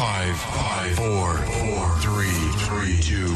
Five, four, three, two,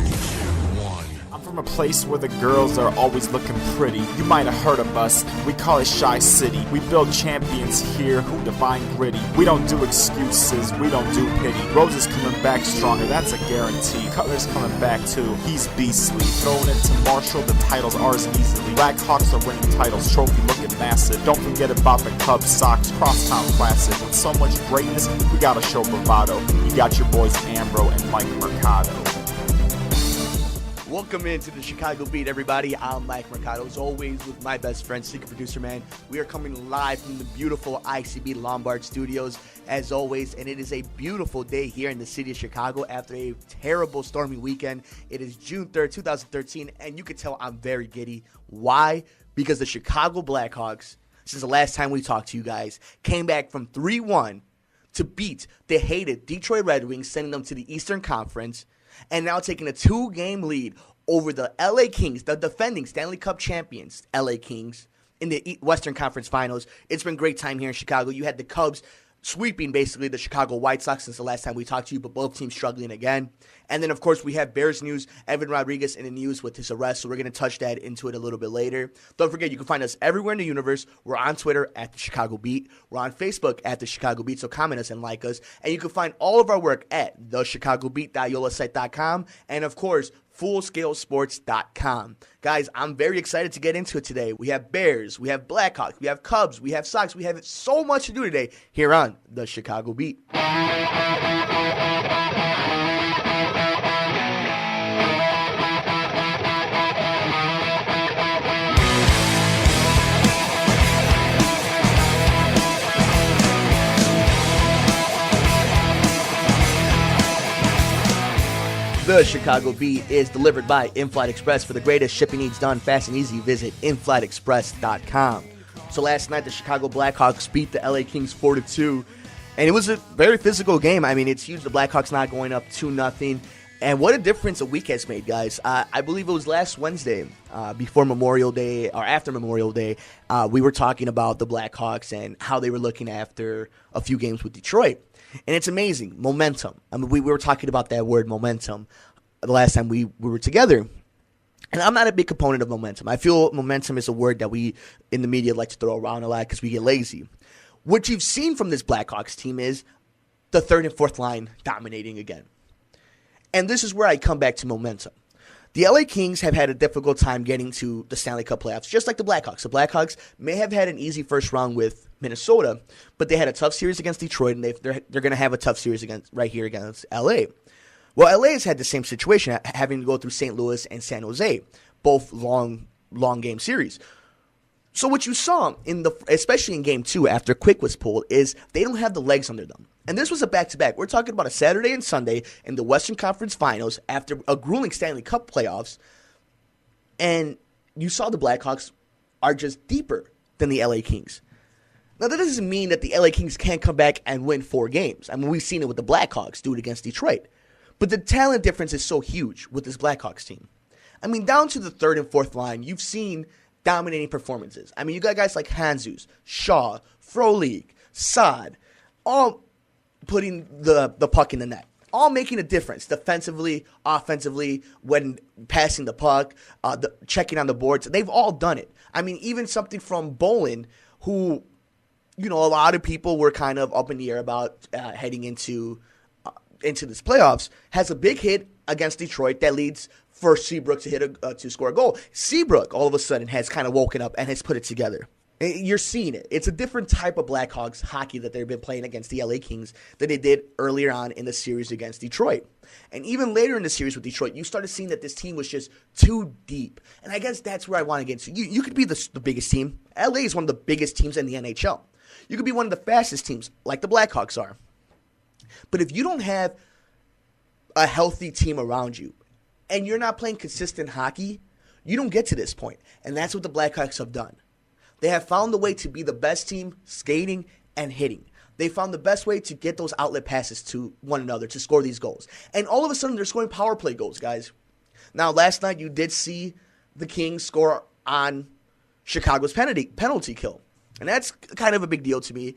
one. I'm from a place where the girls are always looking pretty. You might have heard of us, we call it Shy City. We build champions here who define gritty. We don't do excuses, we don't do pity. Rose is coming back stronger, that's a guarantee. Cutler's coming back too, he's beastly. Throwing it to Marshall, the title's ours easily. Blackhawks are winning titles, trophy looking massive. Don't forget about the Cubs, Sox, Crosstown Classic. With so much greatness, we gotta show bravado. You got your boys Ambro and Mike Mercado. Welcome into the Chicago Beat, everybody. I'm Mike Mercado, as always, with my best friend, Secret Producer Man. We are coming live from the beautiful ICB Lombard Studios, as always, and it is a beautiful day here in the city of Chicago after a terrible stormy weekend. It is June 3rd, 2013, and you can tell I'm very giddy. Why? Because the Chicago Blackhawks, since the last time we talked to you guys, came back from 3-1 to beat the hated Detroit Red Wings, sending them to the Eastern Conference, and now taking a 2-game lead over the LA Kings, the defending Stanley Cup champions, LA Kings, in the Western Conference Finals. It's been a great time here in Chicago. You had the Cubs sweeping basically the Chicago White Sox since the last time we talked to you, but both teams struggling again. And then, of course, we have Bears news. Evan Rodriguez in the news with his arrest, so we're going to touch that into it a little bit later. Don't forget, you can find us everywhere in the universe. We're on Twitter at The Chicago Beat. We're on Facebook at The Chicago Beat, so comment us and like us. And you can find all of our work at thechicagobeat.yolasite.com and, of course, fullscalesports.com. Guys, I'm very excited to get into it today. We have Bears, we have Blackhawks, we have Cubs, we have Sox. We have so much to do today here on The Chicago Beat. The Chicago Beat is delivered by In-Flight Express. For the greatest shipping needs done fast and easy, visit inflightexpress.com. So last night, the Chicago Blackhawks beat the LA Kings 4-2, and it was a very physical game. I mean, it's huge. The Blackhawks not going up 2-0, and what a difference a week has made, guys. I believe it was last Wednesday, before Memorial Day, or after Memorial Day, we were talking about the Blackhawks and how they were looking after a few games with Detroit. And it's amazing. Momentum. I mean, we were talking about that word momentum the last time we were together. And I'm not a big component of momentum. I feel momentum is a word that we in the media like to throw around a lot because we get lazy. What you've seen from this Blackhawks team is the third and fourth line dominating again. And this is where I come back to momentum. The LA Kings have had a difficult time getting to the Stanley Cup playoffs, just like the Blackhawks. The Blackhawks may have had an easy first round with Minnesota, but they had a tough series against Detroit, and they're going to have a tough series right here against LA. Well, LA has had the same situation, having to go through St. Louis and San Jose, both long game series. So what you saw, especially in Game 2 after Quick was pulled, is they don't have the legs under them. And this was a back-to-back. We're talking about a Saturday and Sunday in the Western Conference Finals after a grueling Stanley Cup playoffs. And you saw the Blackhawks are just deeper than the LA Kings. Now, that doesn't mean that the LA Kings can't come back and win 4 games. I mean, we've seen it with the Blackhawks do it against Detroit. But the talent difference is so huge with this Blackhawks team. I mean, down to the third and fourth line, you've seen dominating performances. I mean, you got guys like Handzus, Shaw, Frolik, Saad, all putting the puck in the net, all making a difference defensively, offensively, when passing the puck, checking on the boards. They've all done it. I mean, even something from Bolin, who, you know, a lot of people were kind of up in the air about heading into this playoffs, has a big hit against Detroit that leads for Seabrook to score a goal. Seabrook, all of a sudden, has kind of woken up and has put it together. You're seeing it. It's a different type of Blackhawks hockey that they've been playing against the LA Kings than they did earlier on in the series against Detroit. And even later in the series with Detroit, you started seeing that this team was just too deep. And I guess that's where I want to get into. You could be the biggest team. LA is one of the biggest teams in the NHL. You could be one of the fastest teams, like the Blackhawks are. But if you don't have a healthy team around you, and you're not playing consistent hockey, you don't get to this point. And that's what the Blackhawks have done. They have found the way to be the best team skating and hitting. They found the best way to get those outlet passes to one another to score these goals. And all of a sudden, they're scoring power play goals, guys. Now, last night, you did see the Kings score on Chicago's penalty kill. And that's kind of a big deal to me.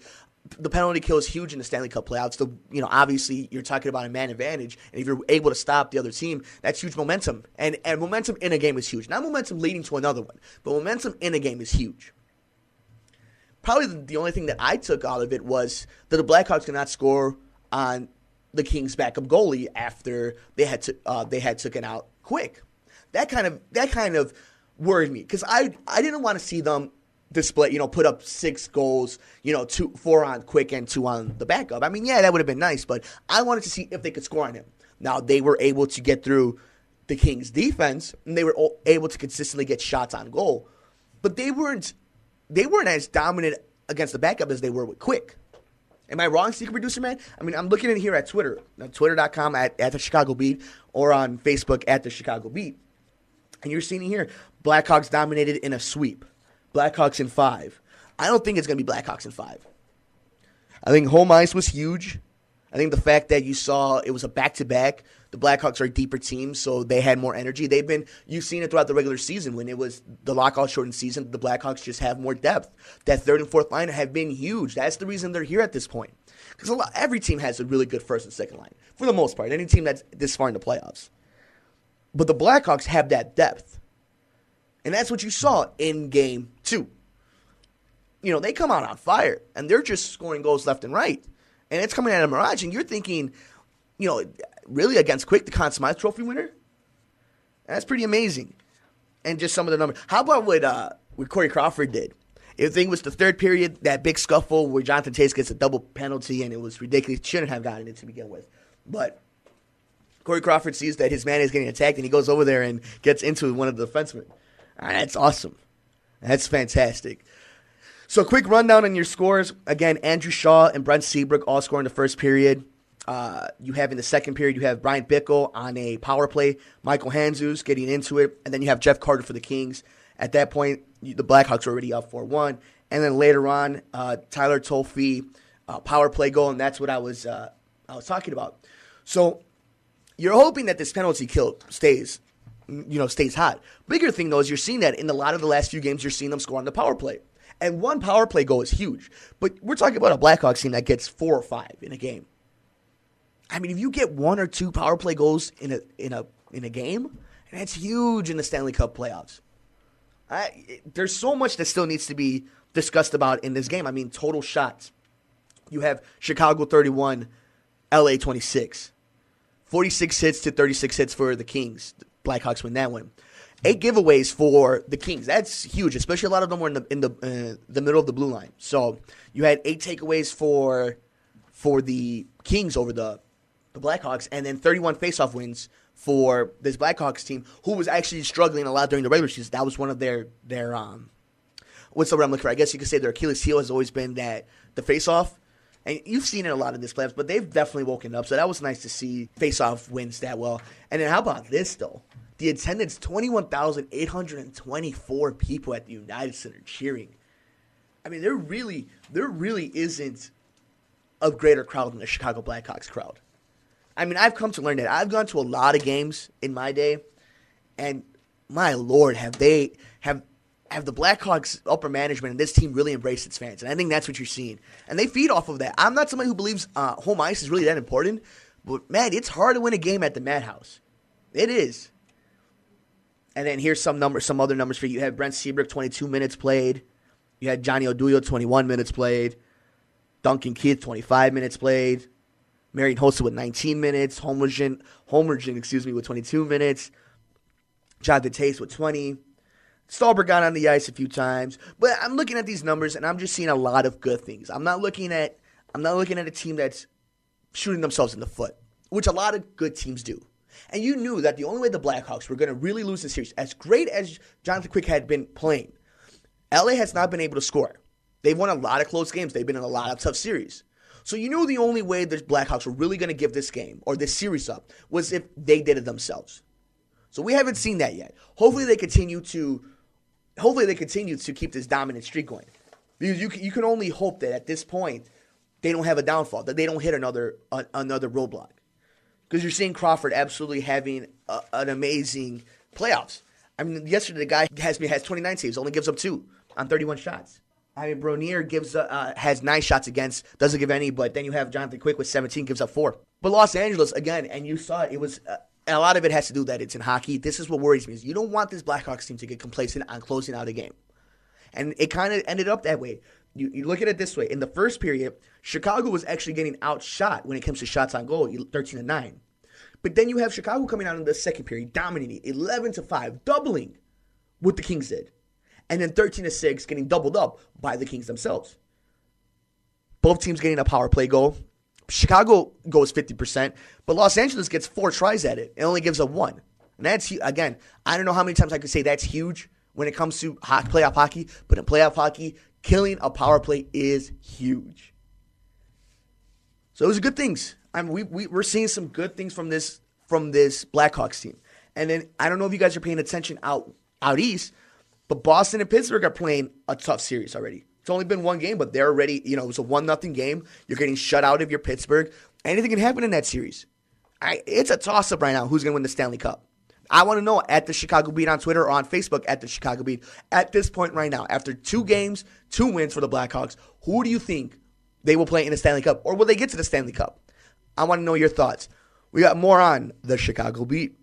The penalty kill is huge in the Stanley Cup playoffs. Obviously, you're talking about a man advantage, and if you're able to stop the other team, that's huge momentum. And momentum in a game is huge. Not momentum leading to another one, but momentum in a game is huge. Probably the only thing that I took out of it was that the Blackhawks could not score on the Kings' backup goalie after they had taken out Quick. That kind of worried me because I didn't want to see them display, put up 6 goals, 4 on Quick and 2 on the backup. I mean, yeah, that would have been nice, but I wanted to see if they could score on him. Now, they were able to get through the Kings' defense, and they were able to consistently get shots on goal, but they weren't as dominant against the backup as they were with Quick. Am I wrong, Secret Producer Man? I mean, I'm looking at it here at Twitter, twitter.com at DaChicagBeat, or on Facebook at DaChicagBeat, and you're seeing here, Blackhawks dominated in a sweep. Blackhawks in 5. I don't think it's going to be Blackhawks in 5. I think home ice was huge. I think the fact that you saw it was a back-to-back, the Blackhawks are a deeper team, so they had more energy. You've seen it throughout the regular season when it was the lockout-shortened season, the Blackhawks just have more depth. That third and fourth line have been huge. That's the reason they're here at this point. Because every team has a really good first and second line, for the most part, any team that's this far in the playoffs. But the Blackhawks have that depth. And that's what you saw in Game 2. They come out on fire, and they're just scoring goals left and right. And it's coming out of Mirage, and you're thinking, really against Quick, the Conn Smythe Trophy winner? That's pretty amazing. And just some of the numbers. How about what Corey Crawford did? I think it was the third period, that big scuffle where Jonathan Tays gets a double penalty, and it was ridiculous. Shouldn't have gotten it to begin with. But Corey Crawford sees that his man is getting attacked, and he goes over there and gets into one of the defensemen. That's awesome. That's fantastic. So quick rundown on your scores. Again, Andrew Shaw and Brent Seabrook all score in the first period. You have in the second period, you have Brian Bickle on a power play, Michael Handzus getting into it, and then you have Jeff Carter for the Kings. At that point, the Blackhawks are already up 4-1. And then later on, Tyler Toffee, power play goal, and that's what I was talking about. So you're hoping that this penalty kill stays hot. Bigger thing, though, is you're seeing that in a lot of the last few games, you're seeing them score on the power play. And one power play goal is huge. But we're talking about a Blackhawks team that gets 4 or 5 in a game. I mean, if you get 1 or 2 power play goals in a game, that's huge in the Stanley Cup playoffs. There's so much that still needs to be discussed about in this game. I mean, total shots. You have Chicago 31, LA 26. 46 hits to 36 hits for the Kings. Blackhawks win that one. 8 giveaways for the Kings. That's huge, especially a lot of them were in the middle of the blue line. So you had 8 takeaways for the Kings over the Blackhawks, and then 31 faceoff wins for this Blackhawks team, who was actually struggling a lot during the regular season. That was one of their what's the word I'm looking for? I guess you could say their Achilles heel has always been the faceoff. And you've seen it a lot in this playoffs, but they've definitely woken up. So that was nice to see faceoff wins that well. And then how about this, though? The attendance, 21,824 people at the United Center cheering. I mean, there really isn't a greater crowd than the Chicago Blackhawks crowd. I mean, I've come to learn that. I've gone to a lot of games in my day, and my Lord, have the Blackhawks upper management and this team really embraced its fans. And I think that's what you're seeing. And they feed off of that. I'm not somebody who believes home ice is really that important, but, man, it's hard to win a game at the Madhouse. It is. And then here's some other numbers for you. You have Brent Seabrook, 22 minutes played. You had Johnny Oduya, 21 minutes played. Duncan Keith, 25 minutes played. Marian Hossa with 19 minutes. Holmgren, with 22 minutes. Jonathan Tays with 20. Stallberg got on the ice a few times. But I'm looking at these numbers, and I'm just seeing a lot of good things. I'm not looking at a team that's shooting themselves in the foot, which a lot of good teams do. And you knew that the only way the Blackhawks were going to really lose the series, as great as Jonathan Quick had been playing, LA has not been able to score. They've won a lot of close games. They've been in a lot of tough series. So you knew the only way the Blackhawks were really going to give this game or this series up was if they did it themselves. So we haven't seen that yet. Hopefully they continue to keep this dominant streak going. Because you can only hope that at this point they don't have a downfall, that they don't hit another roadblock. Because you're seeing Crawford absolutely having an amazing playoffs. I mean, yesterday the guy has 29 saves, only gives up 2 on 31 shots. I mean, Bronier has 9 shots against, doesn't give any, but then you have Jonathan Quick with 17, gives up 4. But Los Angeles, again, and you saw it was a lot of it has to do that it's in hockey. This is what worries me is you don't want this Blackhawks team to get complacent on closing out a game. And it kind of ended up that way. You look at it this way. In the first period, Chicago was actually getting outshot when it comes to shots on goal, 13-9. But then you have Chicago coming out in the second period, dominating 11-5, doubling what the Kings did. And then 13-6 getting doubled up by the Kings themselves. Both teams getting a power play goal. Chicago goes 50%, but Los Angeles gets 4 tries at it. It only gives up 1. And that's, again, I don't know how many times I could say that's huge when it comes to playoff hockey, but in playoff hockey, killing a power play is huge. So those are good things. I mean, we're seeing some good things from this Blackhawks team. And then I don't know if you guys are paying attention out east, but Boston and Pittsburgh are playing a tough series already. It's only been 1 game, but they're already, it was a 1-0 game. You're getting shut out of your Pittsburgh. Anything can happen in that series. It's a toss-up right now who's going to win the Stanley Cup. I want to know at the Chicago Beat on Twitter or on Facebook at the Chicago Beat. At this point right now, after 2 games, 2 wins for the Blackhawks, who do you think they will play in the Stanley Cup? Or will they get to the Stanley Cup? I want to know your thoughts. We got more on the Chicago Beat.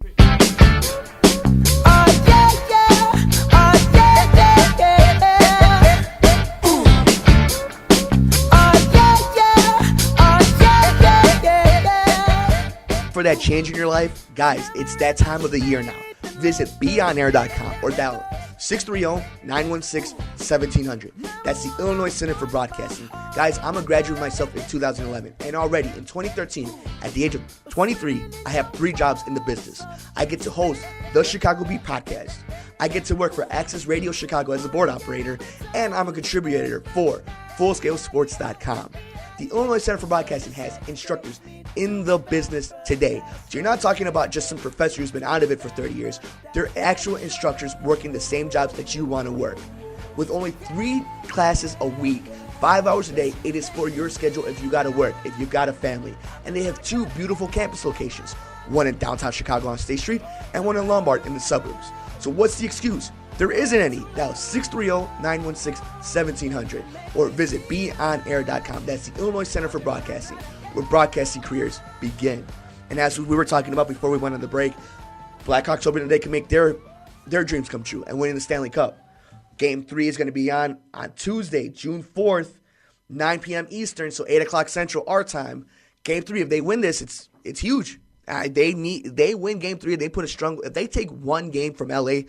For that change in your life, guys, it's that time of the year now. Visit beonair.com or dial 630-916-1700. That's the Illinois Center for Broadcasting. Guys, I'm a graduate myself in 2011, and already in 2013, at the age of 23, I have 3 jobs in the business. I get to host the Chicago Beat podcast. I get to work for Access Radio Chicago as a board operator, and I'm a contributor for FullScaleSports.com. The Illinois Center for Broadcasting has instructors in the business today. So you're not talking about just some professor who's been out of it for 30 years. They're actual instructors working the same jobs that you want to work. With only 3 classes a week, 5 hours a day, it is for your schedule if you got to work, if you've got a family. And they have 2 beautiful campus locations, one in downtown Chicago on State Street and one in Lombard in the suburbs. So what's the excuse? There isn't any. Dial 630-916-1700 or visit beonair.com. That's the Illinois Center for Broadcasting, where broadcasting careers begin. And as we were talking about before we went on the break, Blackhawks hoping they can make their dreams come true and winning the Stanley Cup. Game 3 is going to be on Tuesday, June 4th, 9 p.m. Eastern, so 8 o'clock Central our time. Game 3, if they win this, it's huge. They win Game 3, they put a strong. If they take 1 game from LA,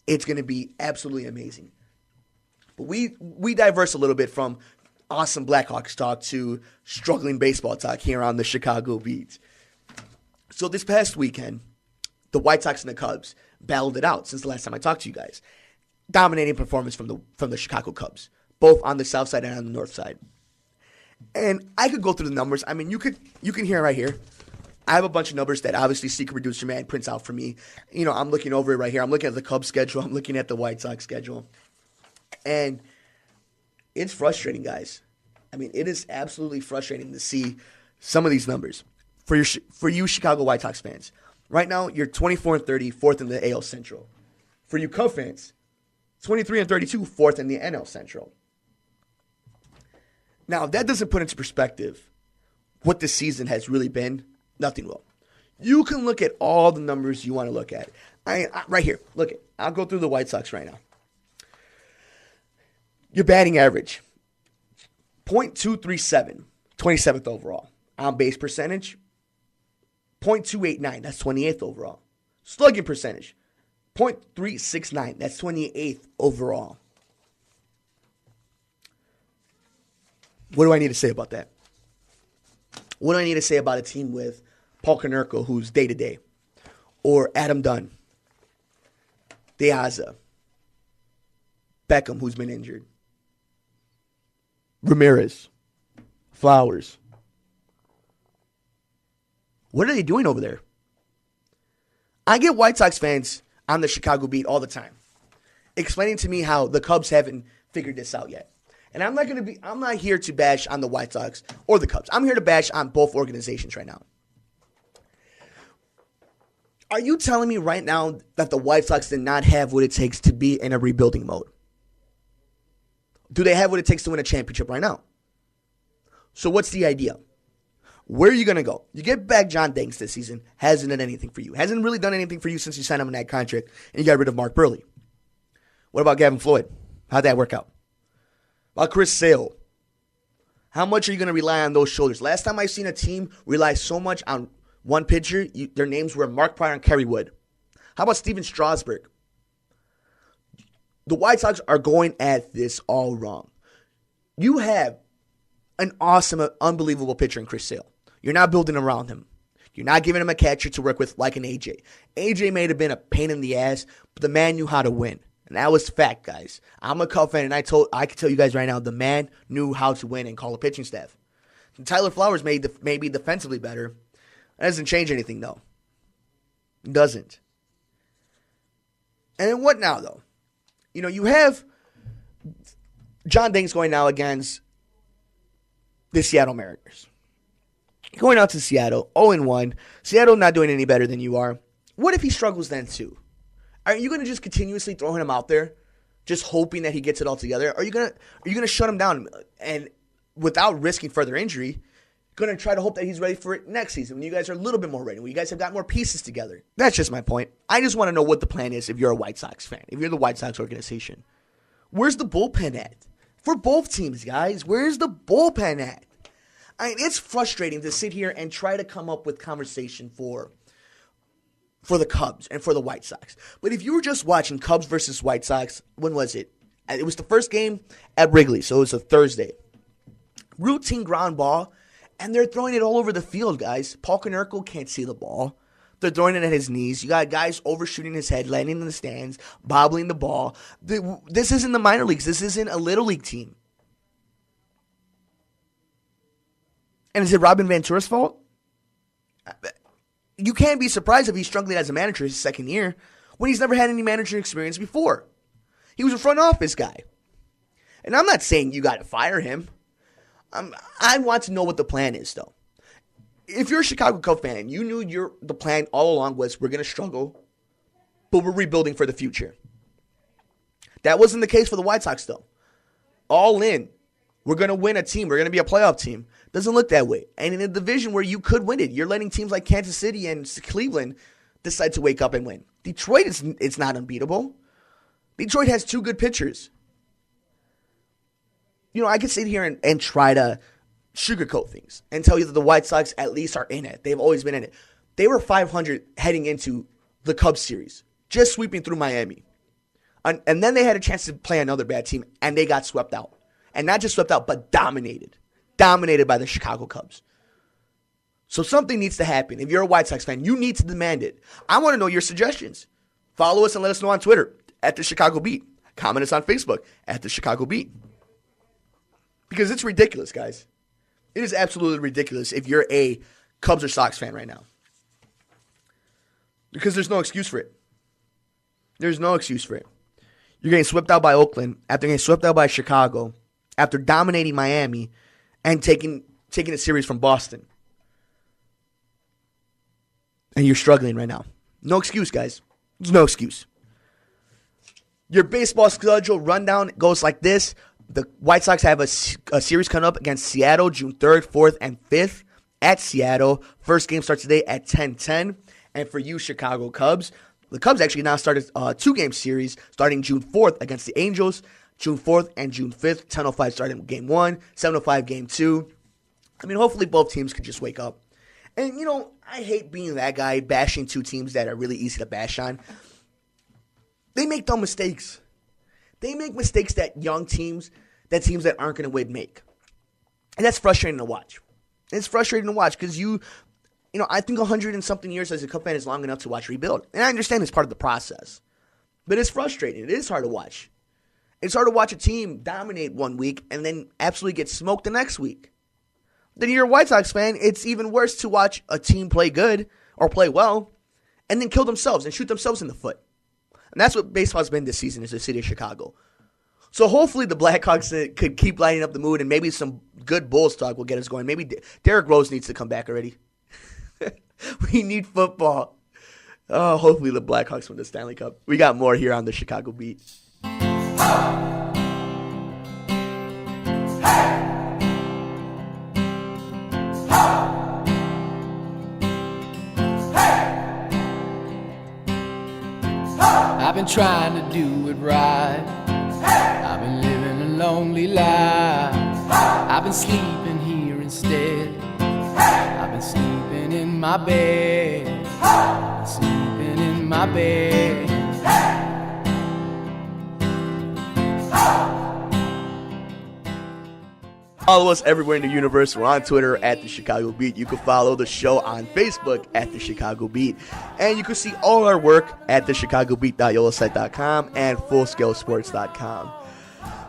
it's going to be absolutely amazing. But we diverse a little bit from awesome Blackhawks talk to struggling baseball talk here on the Chicago Beat. So this past weekend, the White Sox and the Cubs battled it out since the last time I talked to you guys. Dominating performance from the Chicago Cubs, both on the south side and on the north side. And I could go through the numbers. I mean, you can hear it right here. I have a bunch of numbers that obviously Secret Producer Man prints out for me. I'm looking over it right here. I'm looking at the Cubs schedule. I'm looking at the White Sox schedule. And it's frustrating, guys. I mean, it is absolutely frustrating to see some of these numbers. For you Chicago White Sox fans, right now you're 24-30, 4th in the AL Central. For you Cub fans, 23-32, 4th in the NL Central. Now, if that doesn't put into perspective what this season has really been, nothing will. You can look at all the numbers you want to look at. Right here, look at. I'll go through the White Sox right now. Your batting average, .237, 27th overall. On base percentage, .289, that's 28th overall. Slugging percentage, .369, that's 28th overall. What do I need to say about that? What do I need to say about a team with Paul Konerko, who's day-to-day, or Adam Dunn, Diaza, Beckham, who's been injured, Ramirez, Flowers? What are they doing over there? I get White Sox fans on the Chicago Beat all the time explaining to me how the Cubs haven't figured this out yet. And I'm not here to bash on the White Sox or the Cubs. I'm here to bash on both organizations right now. Are you telling me right now that the White Sox did not have what it takes to be in a rebuilding mode? do they have what it takes to win a championship right now? So what's the idea? Where are you going to go? You get back John Danks this season. Hasn't done anything for you. Hasn't really done anything for you since you signed him in that contract and you got rid of Mark Burley. What about Gavin Floyd? How'd that work out? About Chris Sale? How much are you going to rely on those shoulders? Last time I seen a team rely so much on one pitcher, their names were Mark Pryor and Kerry Wood. How about Steven Strasburg? The White Sox are going at this all wrong. You have an awesome, unbelievable pitcher in Chris Sale. You're not building around him. You're not giving him a catcher to work with like an AJ. AJ may have been a pain in the ass, but the man knew how to win. And that was fact, guys. I'm a Cub fan, and I can tell you guys right now, the man knew how to win and call a pitching staff. And Tyler Flowers may be defensively better. That doesn't change anything, though. It doesn't. And then what now, though? You have John Danks going now against the Seattle Mariners. Going out to Seattle, 0-1. Seattle not doing any better than you are. What if he struggles then, too? Are you going to just continuously throw him out there, just hoping that he gets it all together? Are you going to shut him down and without risking further injury, going to try to hope that he's ready for it next season when you guys are a little bit more ready, when you guys have got more pieces together? That's just my point. I just want to know what the plan is if you're a White Sox fan, if you're the White Sox organization. Where's the bullpen at? For both teams, guys, where's the bullpen at? It's frustrating to sit here and try to come up with conversation for the Cubs and for the White Sox. But if you were just watching Cubs versus White Sox, when was it? It was the first game at Wrigley, so it was a Thursday. Routine ground ball, and they're throwing it all over the field, guys. Paul Konerko can't see the ball. They're throwing it at his knees. You got guys overshooting his head, landing in the stands, bobbling the ball. This isn't the minor leagues. This isn't a little league team. And is it Robin Ventura's fault? You can't be surprised if he's struggling as a manager his second year when he's never had any manager experience before. He was a front office guy. And I'm not saying you got to fire him. I want to know what the plan is, though. If you're a Chicago Cubs fan, you knew the plan all along was we're going to struggle, but we're rebuilding for the future. That wasn't the case for the White Sox, though. All in. We're going to win a team. We're going to be a playoff team. Doesn't look that way. And in a division where you could win it, you're letting teams like Kansas City and Cleveland decide to wake up and win. Detroit it's not unbeatable. Detroit has two good pitchers. I could sit here and try to sugarcoat things and tell you that the White Sox at least are in it. They've always been in it. They were 500 heading into the Cubs series, just sweeping through Miami. And then they had a chance to play another bad team, and they got swept out. And not just swept out, but dominated. Dominated by the Chicago Cubs. So something needs to happen. If you're a White Sox fan, you need to demand it. I want to know your suggestions. Follow us and let us know on Twitter at DaChicagBeat. Comment us on Facebook at DaChicagBeat. Because it's ridiculous, guys. It is absolutely ridiculous if you're a Cubs or Sox fan right now. Because there's no excuse for it. There's no excuse for it. You're getting swept out by Oakland, after getting swept out by Chicago, after dominating Miami, and taking a series from Boston. And you're struggling right now. No excuse, guys. There's no excuse. Your baseball schedule rundown goes like this. The White Sox have a series coming up against Seattle June 3rd, 4th, and 5th at Seattle. First game starts today at 10:10. And for you Chicago Cubs, the Cubs actually now started a two-game series starting June 4th against the Angels. June 4th and June 5th, 10:05 starting game 1, 7:05 game 2. Hopefully both teams can just wake up. And, I hate being that guy bashing two teams that are really easy to bash on. They make dumb mistakes. They make mistakes that teams that aren't going to win make. And that's frustrating to watch. It's frustrating to watch because I think 100 and something years as a Cub fan is long enough to watch rebuild. And I understand it's part of the process. But it's frustrating. It is hard to watch. It's hard to watch a team dominate one week and then absolutely get smoked the next week. Then you're a White Sox fan, it's even worse to watch a team play good or play well and then kill themselves and shoot themselves in the foot. And that's what baseball's been this season is the city of Chicago. So hopefully the Blackhawks could keep lighting up the mood and maybe some good Bulls talk will get us going. Maybe Derrick Rose needs to come back already. We need football. Oh, hopefully the Blackhawks win the Stanley Cup. We got more here on the Chicago Beat. been trying to do it right. I've been living a lonely life. I've been sleeping here instead. I've been sleeping in my bed. Sleeping in my bed. Follow us everywhere in the universe. We're on Twitter at The Chicago Beat. You can follow the show on Facebook at The Chicago Beat. And you can see all our work at DaChicagBeat.yolosite.com and FullScaleSports.com.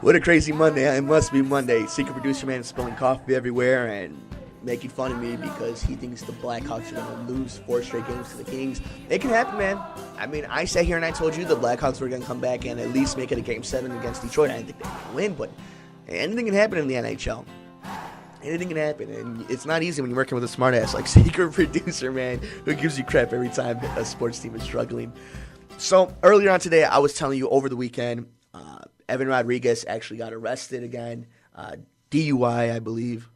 What a crazy Monday. It must be Monday. Secret producer man spilling coffee everywhere and making fun of me because he thinks the Blackhawks are going to lose 4 straight games to the Kings. It can happen, man. I mean, I sat here and I told you the Blackhawks were going to come back and at least make it a Game 7 against Detroit. I didn't think they would win, but anything can happen in the NHL. Anything can happen, and it's not easy when you're working with a smartass like secret producer, man, who gives you crap every time a sports team is struggling. So earlier on today, I was telling you over the weekend, Evan Rodriguez actually got arrested again, DUI, I believe.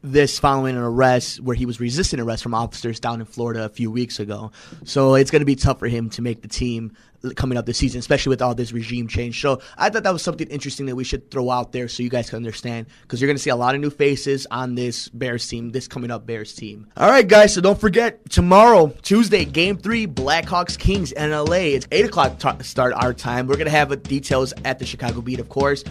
This following an arrest where he was resisting arrest from officers down in Florida a few weeks ago. So it's going to be tough for him to make the team coming up this season, especially with all this regime change. So I thought that was something interesting that we should throw out there so you guys can understand, because you're going to see a lot of new faces on this Bears team, this coming up Bears team. All right, guys, so don't forget, tomorrow, Tuesday, Game 3, Blackhawks Kings in LA. It's 8 o'clock start our time. We're going to have details at the Chicago Beat, of course.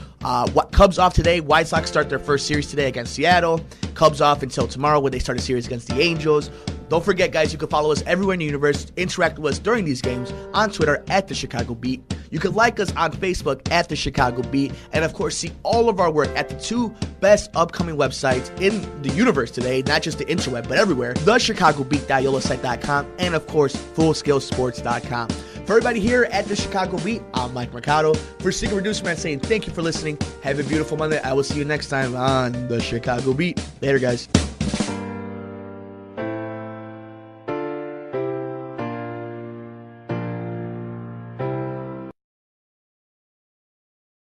Cubs off today. White Sox start their first series today against Seattle. Cubs off until tomorrow when they start a series against the Angels. Don't forget, guys, you can follow us everywhere in the universe, interact with us during these games on Twitter at The Chicago Beat. You can like us on Facebook at The Chicago Beat, and of course, see all of our work at the 2 best upcoming websites in the universe today, not just the interweb, but everywhere, DaChicagBeat.yolosite.com, and of course, FullScaleSports.com. For everybody here at The Chicago Beat, I'm Mike Mercado. For Secret Producer Man saying thank you for listening. Have a beautiful Monday. I will see you next time on The Chicago Beat. Later, guys.